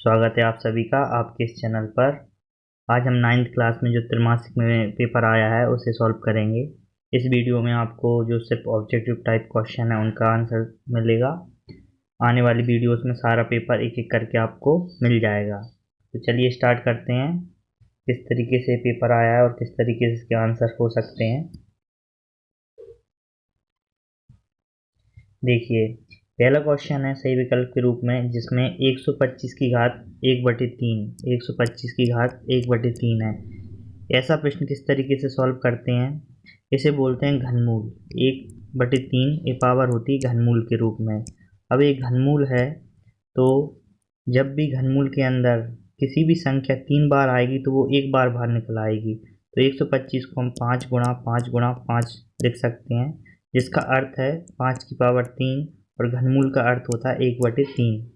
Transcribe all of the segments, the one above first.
स्वागत है आप सभी का आपके इस चैनल पर। आज हम 9th क्लास में जो त्रैमासिक में पेपर आया है उसे सॉल्व करेंगे। इस वीडियो में आपको जो सिर्फ ऑब्जेक्टिव टाइप क्वेश्चन है उनका आंसर मिलेगा। आने वाली वीडियोस में सारा पेपर एक एक करके आपको मिल जाएगा। तो चलिए स्टार्ट करते हैं, किस तरीके से पेपर आया है और किस तरीके से इसके आंसर हो सकते हैं। देखिए, पहला क्वेश्चन है सही विकल्प के रूप में, जिसमें 125 की घात 1/3 125 की घात 1/3 है। ऐसा प्रश्न किस तरीके से सॉल्व करते हैं? इसे बोलते हैं घनमूल। 1/3 ये पावर होती है घनमूल के रूप में। अब ये घनमूल है, तो जब भी घनमूल के अंदर किसी भी संख्या 3 बार आएगी तो वो एक बार बाहर निकल आएगी। तो 125 को हम 5 गुणा 5 गुणा 5 लिख सकते हैं, जिसका अर्थ है 5 की पावर 3, और घनमूल का अर्थ होता है 1/3।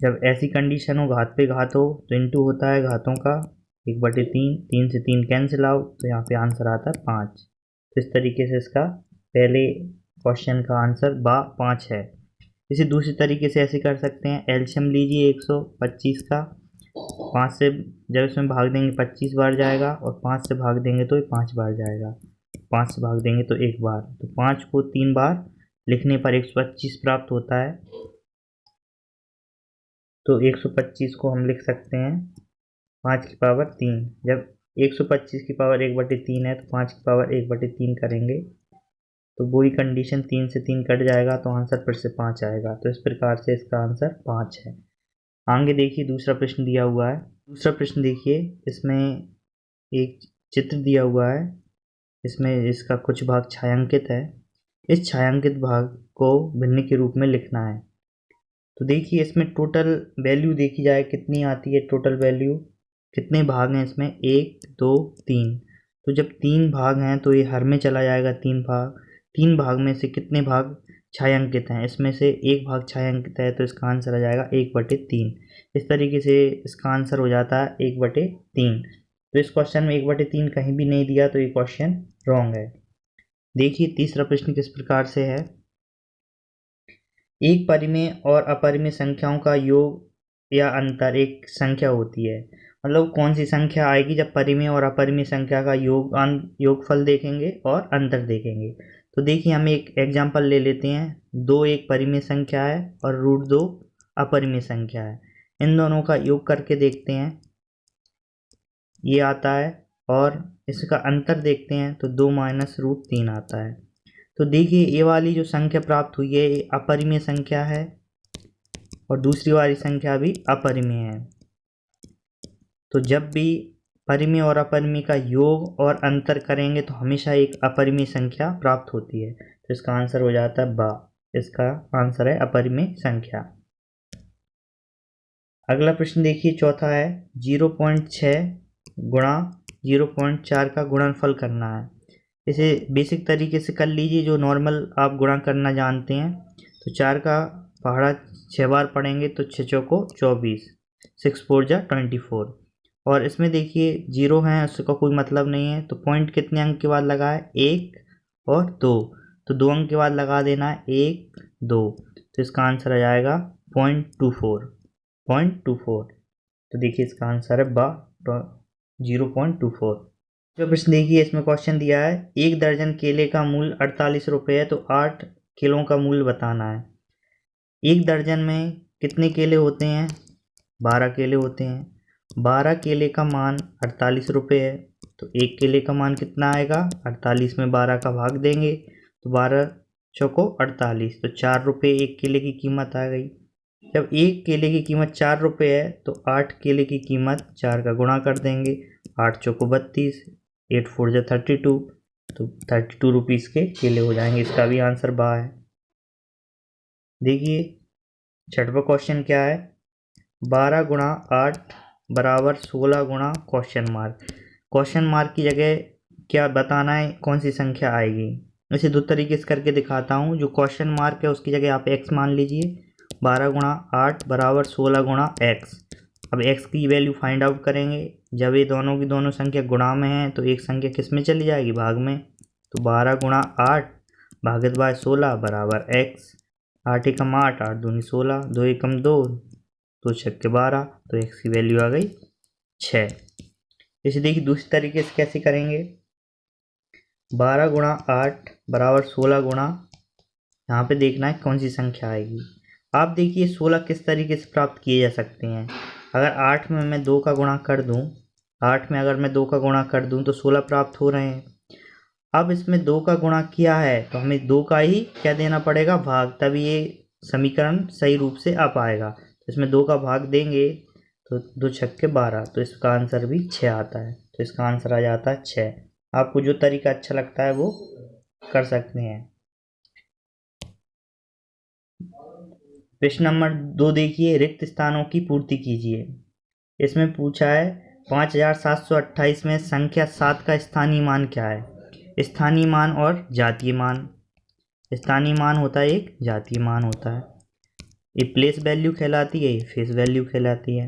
जब ऐसी कंडीशन हो, घात पे घात हो, तो इंटू होता है घातों का 1/3। 3 से 3 कैंसिल आउट, तो यहाँ पे आंसर आता है 5। तो इस तरीके से इसका पहले क्वेश्चन का आंसर 5 है। इसे दूसरी तरीके से ऐसे कर सकते हैं, एलसीएम लीजिए 125 का। 5 से जब इसमें भाग देंगे 25 बार जाएगा, और 5 से भाग देंगे तो ये 5 बार जाएगा। 5 से भाग देंगे तो एक बार, तो 5 को 3 बार लिखने पर 125 प्राप्त होता है। तो 125 को हम लिख सकते हैं 5 की पावर 3। जब 125 की पावर 1/3 है तो 5 की पावर 1/3 करेंगे तो वही कंडीशन, 3 से 3 कट जाएगा तो आंसर फिर से 5 आएगा। तो इस प्रकार से इसका आंसर 5 है। आगे देखिए, दूसरा प्रश्न दिया हुआ है। दूसरा प्रश्न देखिए, इसमें एक चित्र दिया हुआ है, इसमें इसका कुछ भाग छायांकित है। इस छायांकित भाग को भिन्न के रूप में लिखना है। तो देखिए, इसमें टोटल वैल्यू देखी जाए कितनी आती है। टोटल वैल्यू कितने भाग हैं इसमें? 1 2 3। तो जब 3 भाग हैं तो ये हर में चला जाएगा। 3 भाग में से कितने भाग छायांकित हैं? इसमें से एक भाग छायांकित है, तो इसका आंसर आ जाएगा 1/3। इस तरीके से इसका आंसर हो जाता है 1/3। तो इस क्वेश्चन में 1/3 कहीं भी नहीं दिया, तो ये क्वेश्चन रॉन्ग है। देखिए, तीसरा प्रश्न किस प्रकार से है। एक परिमेय और अपरिमेय संख्याओं का योग या अंतर एक संख्या होती है। मतलब कौन सी संख्या आएगी जब परिमेय और अपरिमेय संख्या का योगफल देखेंगे और अंतर देखेंगे। तो देखिए, हम एक एग्जांपल ले लेते हैं। 2 एक परिमेय संख्या है और √2 अपरिमेय संख्या है। इन दोनों का योग करके देखते हैं, ये आता है, और इसका अंतर देखते हैं तो 2 - √3 आता है। तो देखिए, ये वाली जो संख्या प्राप्त हुई है ये अपरिमेय संख्या है, और दूसरी वाली संख्या भी अपरिमेय है। तो जब भी परिमेय और अपरिमेय का योग और अंतर करेंगे तो हमेशा एक अपरिमेय संख्या प्राप्त होती है। तो इसका आंसर हो जाता है बा। इसका आंसर है अपरिमेय संख्या। अगला प्रश्न देखिए, चौथा है 0.6 गुणा 0.4 का गुणनफल करना है। इसे बेसिक तरीके से कर लीजिए, जो नॉर्मल आप गुणा करना जानते हैं। तो 4 का पहाड़ा 6 बार पढ़ेंगे तो 6 चौको 24, 6 4 जा 24। और इसमें देखिए 0 है, उसका कोई मतलब नहीं है। तो पॉइंट कितने अंक के बाद लगा है? 1 और 2। तो 2 अंक के बाद लगा देना है 1 2। तो इसका आंसर आ जाएगा 0.24। तो देखिए, इसका आंसर है 0.24। जो प्रश्न देखिए, इसमें क्वेश्चन दिया है 1 दर्जन केले का मूल्य 48 रुपये है, तो 8 किलो का मूल्य बताना है। 1 दर्जन में कितने केले होते हैं? 12 केले होते हैं। 12 केले का मान 48 रुपये है, तो 1 केले का मान कितना आएगा? 48 में 12 का भाग देंगे तो 12 चौको 48, तो 4 रुपये 1 केले की कीमत आ गई। जब 1 केले की कीमत 4 रुपये है तो 8 केले की कीमत 4 का गुणा कर देंगे। 8 चौको 32, 8 4 जा 32, तो 32 रुपीज़ के केले हो जाएंगे। इसका भी आंसर बा है। देखिए, छठवां क्वेश्चन क्या है? 12 गुणा 8 बराबर 16 गुणा क्वेश्चन मार्क। क्वेश्चन मार्क की जगह क्या बताना है, कौन सी संख्या आएगी। इसे दो तरीके से करके दिखाता हूँ। जो क्वेश्चन मार्क है उसकी जगह आप x मान लीजिए। 12 गुणा 8 बराबर 16 गुणा x। अब x की वैल्यू फाइंड आउट करेंगे। जब ये दोनों की दोनों संख्या गुणा में है तो एक संख्या किस में चली जाएगी? भाग में। तो 12 गुणा 8 भागित बाय 16 बराबर x। 8 एकम 8, 8 दूनी 16, 2 एकम 2, 2 छक्के 12, तो x की वैल्यू आ गई 6। इसे देखिए दूसरी तरीके से कैसे करेंगे। 12 गुणा 8 बराबर 16 गुणा, यहाँ पे देखना है कौन सी संख्या आएगी। आप देखिए 16 किस तरीके से प्राप्त किए जा सकते हैं। अगर 8 में मैं 2 का गुणा कर दूं, 8 में अगर मैं 2 का गुणा कर दूं तो 16 प्राप्त हो रहे हैं। अब इसमें 2 का गुणा किया है तो हमें 2 का ही क्या देना पड़ेगा, भाग, तभी ये समीकरण सही रूप से आ पाएगा। तो इसमें 2 का भाग देंगे तो 2 छक्के 12, तो इसका आंसर भी 6 आता है। तो इसका आंसर आ जाता है 6। आपको जो तरीका अच्छा लगता है वो कर सकते हैं। प्रश्न नंबर 2 देखिए, रिक्त स्थानों की पूर्ति कीजिए। इसमें पूछा है 5728 में संख्या 7 का स्थानीय मान क्या है। स्थानीय मान और जातीय मान। स्थानीय मान होता है एक, जातीय मान होता है। ये प्लेस वैल्यू कहलाती है, ये फेस वैल्यू कहलाती है।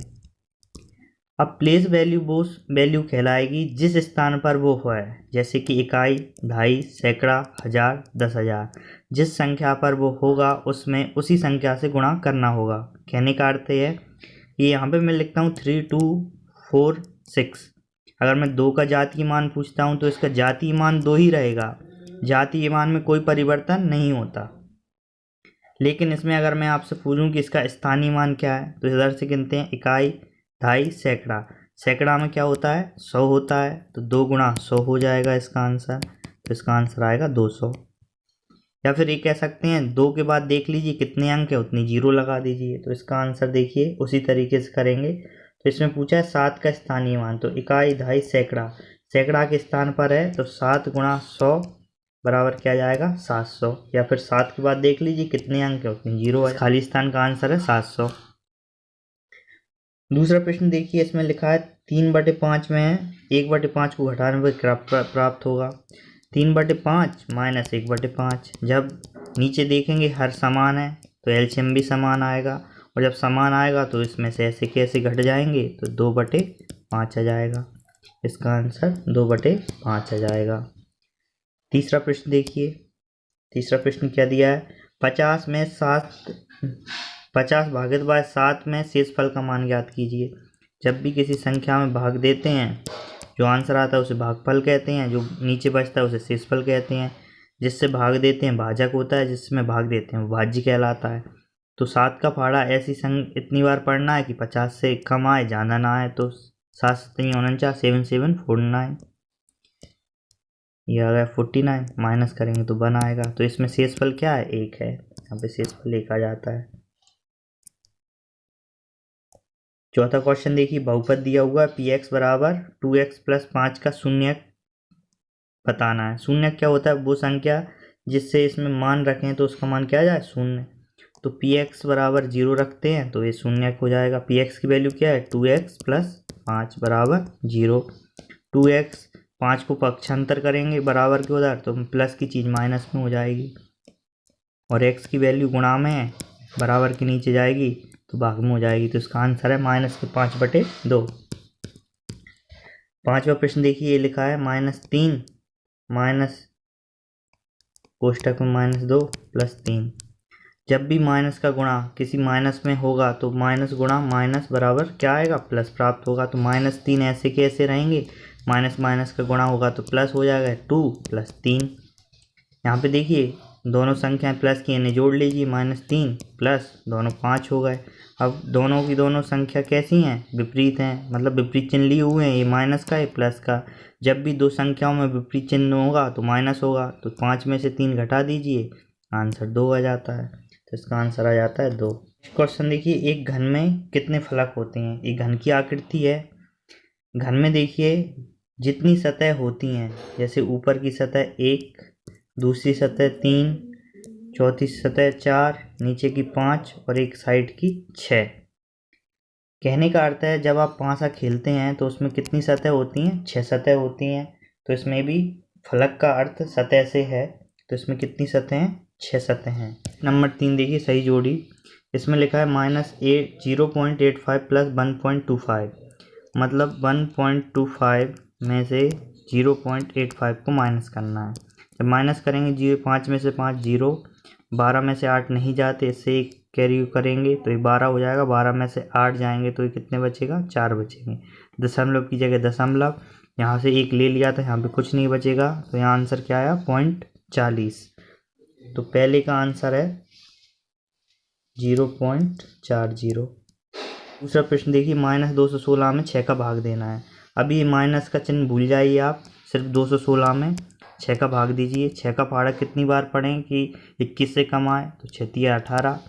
अब प्लेस वैल्यू वो वैल्यू कहलाएगी जिस स्थान पर वो है, जैसे कि इकाई, दहाई, सैकड़ा, हजार, 10,000। जिस संख्या पर वो होगा उसमें उसी संख्या से गुणा करना होगा। कहने का अर्थ है कि यहाँ पे मैं लिखता हूँ 3, 2, 4, 6। अगर मैं 2 का जातीय मान पूछता हूँ तो इसका जातीय मान 2 ही रहेगा, जातीय मान में कोई परिवर्तन नहीं होता। लेकिन इसमें अगर मैं आपसे पूछूं कि इसका स्थानीय मान क्या है, तो इधर से गिनते हैं, इकाई, दहाई, सैकड़ा। सैकड़ा में क्या होता है, 100 होता है, तो 2 गुणा 100 हो जाएगा इसका आंसर। तो इसका आंसर आएगा 200। या फिर ये कह सकते हैं 2 के बाद देख लीजिए कितने अंक है, उतनी 0 लगा दीजिए। तो इसका आंसर देखिए उसी तरीके से करेंगे। तो इसमें पूछा है 7 का स्थानीय मान, तो इकाई, दहाई, सैकड़ा। सैकड़ा के स्थान पर है तो 7 गुणा 100 बराबर क्या जाएगा, 700। या फिर 7 के बाद देख लीजिए कितने अंक है, उतनी 0 है। खाली स्थान का आंसर है 700। दूसरा प्रश्न देखिए, इसमें लिखा है 3/5 में है, 1/5 को घटाने पर प्राप्त होगा 3/5 माइनस 1/5। जब नीचे देखेंगे हर समान है तो एलसीएम भी समान आएगा, और जब समान आएगा तो इसमें से ऐसे कैसे घट जाएंगे, तो 2/5 आ जाएगा। इसका आंसर 2/5 आ जाएगा। तीसरा प्रश्न देखिए, तीसरा प्रश्न क्या दिया है, 50 में 50 भागित बाय 7 में शेषफल का मान ज्ञात कीजिए। जब भी किसी संख्या में भाग देते हैं, जो आंसर आता है उसे भागफल कहते हैं, जो नीचे बचता है उसे शेषफल कहते हैं। जिससे भाग देते हैं भाजक होता है, जिसमें भाग देते हैं वो भाज्य कहलाता है। तो 7 का फाड़ा ऐसी इतनी बार पढ़ना है कि 50 से कम आए, ज़्यादा ना आए। तो 7 7 49, 7 7 49, ये आ गया 49, माइनस करेंगे तो 1 आएगा। तो इसमें शेषफल क्या है, 1 है। यहाँ पे शेषफल 1 आ जाता है। चौथा क्वेश्चन देखिए, बहुपद दिया हुआ है px बराबर 2x + 5 का शून्य बताना है। शून्य क्या होता है, वो संख्या जिससे इसमें मान रखें तो उसका मान क्या आ जाए, शून्य। तो px बराबर 0 रखते हैं तो ये शून्य हो जाएगा। px की वैल्यू क्या है, 2x + 5 बराबर 0। 2x, 5 को पक्षांतर करेंगे बराबर के उधर तो प्लस की चीज़ माइनस में हो जाएगी, और x की वैल्यू गुणा में बराबर के नीचे जाएगी तो भाग में हो जाएगी। तो इसका आंसर है -5/2। पांचवा प्रश्न देखिए, ये लिखा है -3 माइनस कोष्टक में -2 + 3। जब भी माइनस का गुणा किसी माइनस में होगा तो माइनस गुणा माइनस बराबर क्या आएगा, प्लस प्राप्त होगा। तो -3 ऐसे कैसे रहेंगे, माइनस माइनस का गुणा होगा तो प्लस हो जाएगा, 2 + 3। यहाँ पे देखिए दोनों संख्याएं प्लस की, इन्हें जोड़ लीजिए, -3 प्लस दोनों 5 हो गए। अब दोनों की दोनों संख्या कैसी हैं, विपरीत हैं, मतलब विपरीत चिन्ह लिए हुए हैं, ये माइनस का, ये प्लस का। जब भी दो संख्याओं में विपरीत चिन्ह होगा तो माइनस होगा। तो 5 में से 3 घटा दीजिए, आंसर 2 आ जाता है। तो इसका आंसर आ जाता है 2। क्वेश्चन देखिए, एक घन में कितने फलक होते हैं। एक घन की आकृति है। घन में देखिए जितनी सतह होती हैं, जैसे ऊपर की सतह 1, दूसरी सतह 3, चौथी सतह 4, नीचे की 5 और एक साइड की 6। कहने का अर्थ है जब आप पांसा खेलते हैं तो उसमें कितनी सतह होती हैं, 6 सतह होती हैं। तो इसमें भी फलक का अर्थ सतह से है, तो इसमें कितनी सतह हैं, 6 सतह हैं। नंबर 3 देखिए, सही जोड़ी। इसमें लिखा है -0.85 + 1.25, मतलब 1.25 में से 0.85 को माइनस करना है। जब माइनस करेंगे 5 में से 5 0, 12 में से 8 नहीं जाते, इससे कैरी करेंगे तो ये 12 हो जाएगा। 12 में से 8 जाएंगे तो ये कितने बचेगा, 4 बचेंगे। दशमलव की जगह दशमलव, यहाँ से 1 ले लिया था, यहाँ पे कुछ नहीं बचेगा, तो यहाँ आंसर क्या आया, 0.40। तो पहले का आंसर है 0.40। दूसरा प्रश्न देखिए, -216 में 6 का भाग देना है। अभी ये माइनस का चिन्ह भूल जाइए आप, सिर्फ 216 में 6 का भाग दीजिए। 6 का पहाड़ा कितनी बार पढ़ें कि 21 से कम आए, तो 6 तिया 18।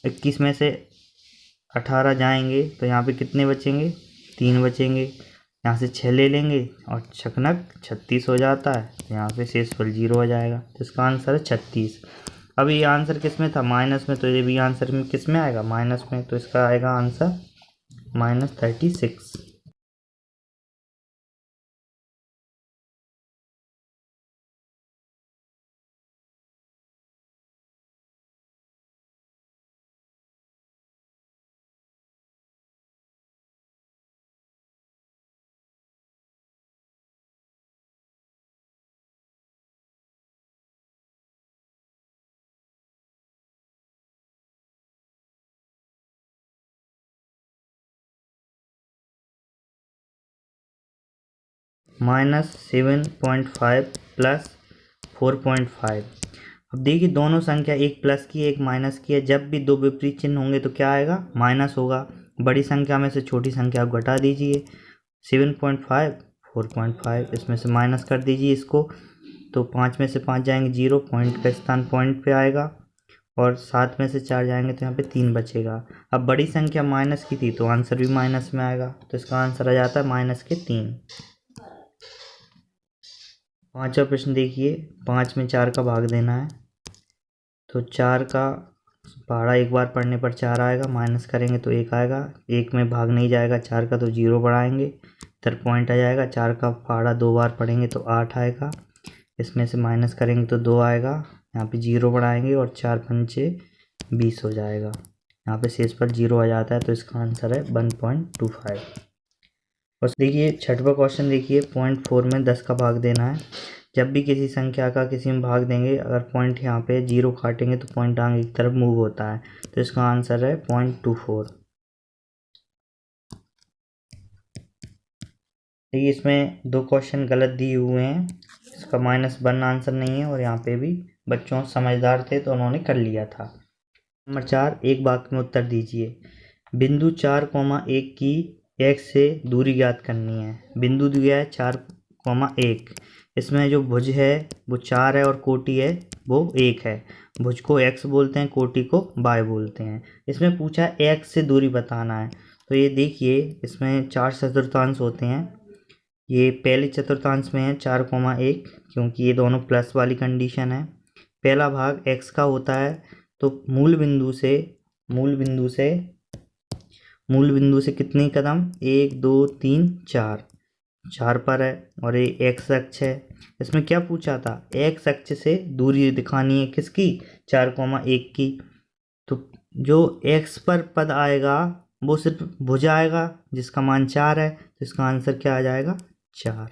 21 में से 18 जाएंगे तो यहाँ पे कितने बचेंगे, 3 बचेंगे। यहाँ से 6 ले लेंगे और छकनक 36 हो जाता है, तो यहाँ पे शेषफल 0 हो जाएगा। तो इसका आंसर है 36। अब ये आंसर किस में था, माइनस में, तो ये भी आंसर में किस में आएगा, माइनस में। तो इसका आएगा आंसर -36। -7.5 प्लस 4.5। अब देखिए दोनों संख्या, एक प्लस की एक माइनस की है। जब भी दो विपरीत चिन्ह होंगे तो क्या आएगा, माइनस होगा। बड़ी संख्या में से छोटी संख्या को घटा दीजिए। 7.5 4.5, इसमें से माइनस कर दीजिए इसको, तो 5 में से 5 जाएंगे 0, पॉइंट का स्थान पॉइंट पे आएगा। और 7 में से 4 जाएंगे तो यहाँ पे 3 बचेगा। अब बड़ी संख्या माइनस की थी तो आंसर भी माइनस में आएगा, तो इसका आंसर आ जाता है -3। पांचवा प्रश्न देखिए, 5 में 4 का भाग देना है। तो 4 का पहाड़ा एक बार पढ़ने पर 4 आएगा, माइनस करेंगे तो 1 आएगा। 1 में भाग नहीं जाएगा 4 का, तो 0 बढ़ाएंगे, इधर पॉइंट आ जाएगा। 4 का पहाड़ा 2 बार पढ़ेंगे तो 8 आएगा, इसमें से माइनस करेंगे तो 2 आएगा। यहाँ पे 0 बढ़ाएंगे और 4 पंचे 20 हो जाएगा। यहाँ पे शेषफल 0 आ जाता है, तो इसका आंसर है 1.25। और देखिए छठवां क्वेश्चन देखिए, 0.4 में 10 का भाग देना है। जब भी किसी संख्या का किसी में भाग देंगे, अगर पॉइंट यहाँ पे 0 काटेंगे तो पॉइंट आगे की तरफ मूव होता है, तो इसका आंसर है 0.24। देखिए इसमें 2 क्वेश्चन गलत दिए हुए हैं, इसका -1 आंसर नहीं है, और यहाँ पे भी बच्चों समझदार थे तो उन्होंने कर लिया था। नंबर 4, एक वाक्य में उत्तर दीजिए। बिंदु 4,1 की x से दूरी ज्ञात करनी है। बिंदु दिया है 4,1, इसमें जो भुज है वो 4 है और कोटि है वो 1 है। भुज को x बोलते हैं, कोटि को y बोलते हैं। इसमें पूछा है x से दूरी बताना है। तो ये देखिए इसमें 4 चतुर्थांश होते हैं। ये पहले चतुर्थांश में है 4,1, क्योंकि ये दोनों प्लस वाली कंडीशन है। पहला भाग x का होता है, तो मूल बिंदु से कितने कदम, 1 2 3 4 पर है, और ये एक्स अक्ष है। इसमें क्या पूछा था, एक्स अक्ष से दूरी दिखानी है किसकी, 4,1 की। तो जो एक्स पर पद आएगा वो सिर्फ भुज आएगा जिसका मान 4 है, तो इसका आंसर क्या आ जाएगा, 4।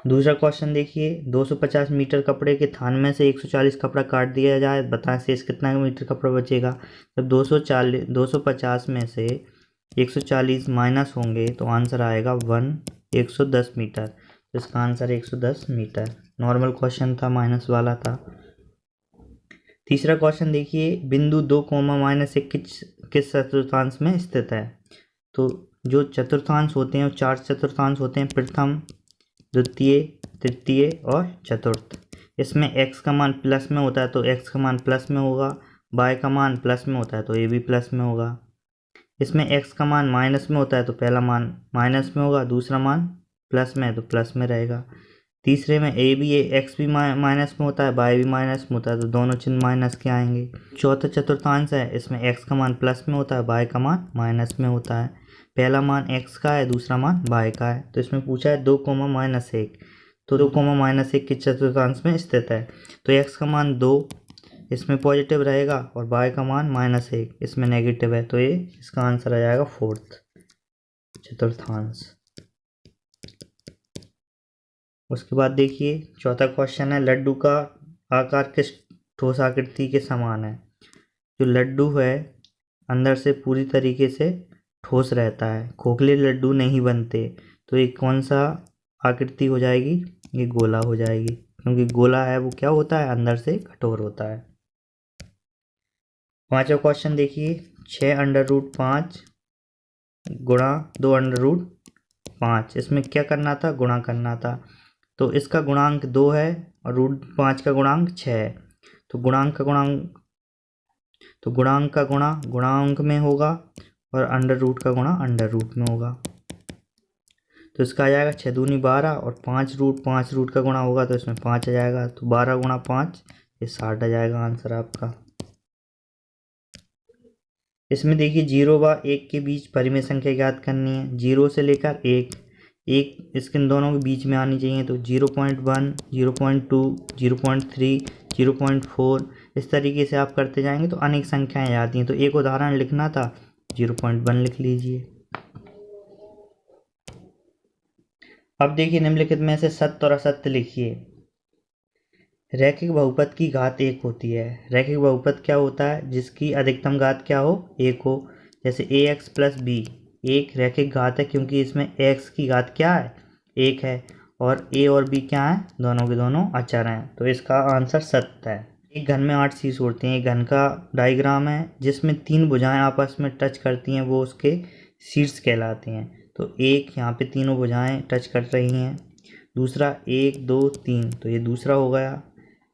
दूसरा क्वेश्चन देखिए, 250 मीटर कपड़े के थान में से 140 कपड़ा काट दिया जाए, बताएं शेष कितना मीटर कपड़ा बचेगा। जब 250 में से 140 माइनस होंगे तो आंसर आएगा 110 मीटर, तो इसका आंसर 110 मीटर। नॉर्मल क्वेश्चन था, माइनस वाला था। तीसरा क्वेश्चन देखिए, बिंदु 2, -1 किस चतुर्थांश में स्थित है। तो जो चतुर्थांश होते हैं वो 4 चतुर्थांश होते हैं, प्रथम, द्वितीय, तृतीय और चतुर्थ। इसमें x का मान प्लस में होता है तो x का मान प्लस में होगा, y का मान प्लस में होता है तो ये भी प्लस में होगा। इसमें x का मान माइनस में होता है तो पहला मान माइनस में होगा, दूसरा मान प्लस में है तो प्लस में रहेगा। तीसरे में x भी माइनस में होता है, y भी माइनस में होता है, तो दोनों चिन्ह माइनस के आएंगे। चौथा चतुर्थांश है, इसमें x का मान प्लस में होता है, y का मान माइनस में होता है। पहला मान x का है, दूसरा मान y का है। तो इसमें पूछा है 2, -1, तो 2, -1 किस चतुर्थांश में स्थित है। तो x का मान 2 इसमें पॉजिटिव रहेगा और y का मान -1 इसमें नेगेटिव है, तो ये इसका आंसर आ जाएगा 4th चतुर्थांश। उसके बाद देखिए चौथा क्वेश्चन है, लड्डू का आकार किस ठोस आकृति के समान है? जो लड्डू है अंदर से पूरी तरीके से ठोस रहता है, खोखले लड्डू नहीं बनते, तो ये कौन सा आकृति हो जाएगी? ये गोला हो जाएगी, क्योंकि गोला है वो क्या होता है? अंदर से कठोर होता है। पांचवा क्वेश्चन देखिए, 6√5 गुणा 2√5, इसमें क्या करना था? गुणा करना था। तो इसका गुणांक 2 है और √5 का गुणांक 6 है, तो गुणांक का गुणा गुणांक में होगा और अंडर रूट का गुणा अंडर रूट में होगा। तो इसका आ जाएगा 6 दूनी 12 और 5 रूट का गुणा होगा तो इसमें 5 आ जाएगा, तो 12 गुणा 5 ये 60 आ जाएगा आंसर आपका। इसमें देखिए 0 व 1 के बीच परिमेय संख्या ज्ञात करनी है। 0 से लेकर 1 इसके दोनों के बीच में आनी चाहिए, तो 0.1, 0.2, 0.3, 0.4 इस तरीके से आप करते जाएंगे तो अनेक संख्याएं आती हैं। तो एक उदाहरण लिखना था, 0.1 लिख लीजिए। अब देखिए निम्नलिखित में से सत्य और असत्य लिखिए। रैखिक बहुपद की घात 1 होती है। रैखिक बहुपद क्या होता है? जिसकी अधिकतम घात क्या हो? 1 हो। जैसे ax + b एक रैखिक घात है, क्योंकि इसमें x की घात क्या है? 1 है, और a और b क्या है? दोनों के दोनों अचर हैं, तो इसका आंसर सत्य है। एक घन में 8 शीर्ष होते हैं। एक घन का डायग्राम है जिसमें 3 भुजाएं आपस में टच करती हैं, वो उसके शीर्ष कहलाते हैं। तो एक यहाँ पे तीनों भुजाएं टच कर रही हैं। दूसरा 1, 2, 3, तो ये दूसरा हो गया।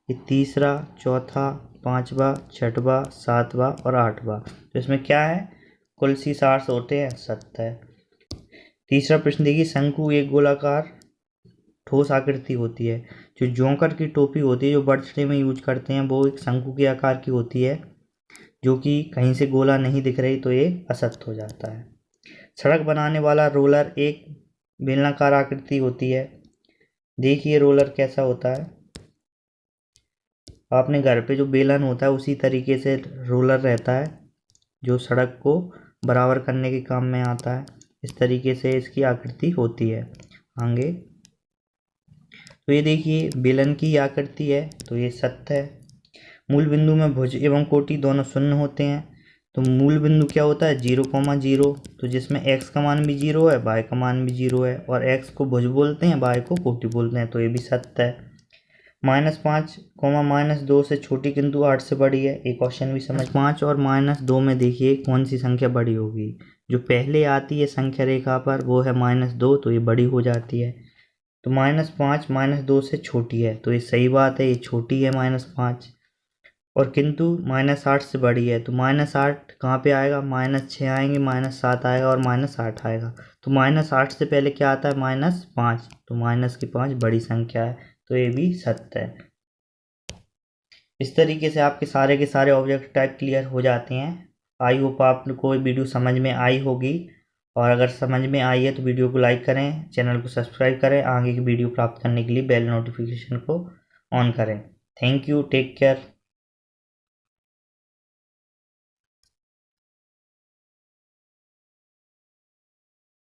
ये तीसरा, चौथा, पांचवा, छठवा, सातवां और आठवां, तो इसमें क्या है? कुल शीर्ष 8 होते हैं, सत्य है। तीसरा प्रश्न देखिए, शंकु एक गोलाकार ठोस आकृति होती है। जो जोकर की टोपी होती है, जो बर्थडे में यूज करते हैं, वो एक शंकु के आकार की होती है, जो कि कहीं से गोला नहीं दिख रही, तो ये असत्य हो जाता है। सड़क बनाने वाला रोलर एक बेलनाकार आकृति होती है। देखिए रोलर कैसा होता है। अपने घर पे जो बेलन होता है उसी तरीके से रोलर रहता है, जो सड़क को बराबर करने के काम में आता है। इस तरीके से इसकी आकृति होती है। आगे तो ये देखिए बेलन की आकृति है, तो ये सत्य है। मूल बिंदु में भुज एवं कोटि दोनों शून्य होते हैं। तो मूल बिंदु क्या होता है? 0,0, तो जिसमें x का मान भी 0 है, y का मान भी 0 है, और x को भुज बोलते हैं, y को कोटि बोलते हैं, तो ये भी सत्य है। -5, -2 से छोटी किंतु 8 से बड़ी है। एक क्वेश्चन भी समझ। 5 और -2 में देखिए कौन सी संख्या बड़ी होगी? जो पहले आती है संख्या रेखा पर वो है -2, तो ये बड़ी हो जाती है। तो -5 -2 से छोटी है, तो ये सही बात है, ये छोटी है -5। और किंतु -8 से बड़ी है, तो -8 कहाँ पे आएगा? -6 आएंगे, -7 आएगा और -8 आएगा। तो -8 से पहले क्या आता है? -5, तो -5 बड़ी संख्या है, तो ये भी सत्य है। इस तरीके से आपके सारे के सारे ऑब्जेक्ट टाइप क्लियर हो जाते हैं। आई होप आपको वीडियो समझ में आई होगी, और अगर समझ में आई है तो वीडियो को लाइक करें, चैनल को सब्सक्राइब करें, आगे की वीडियो प्राप्त करने के लिए बेल नोटिफिकेशन को ऑन करें। Thank you, take care.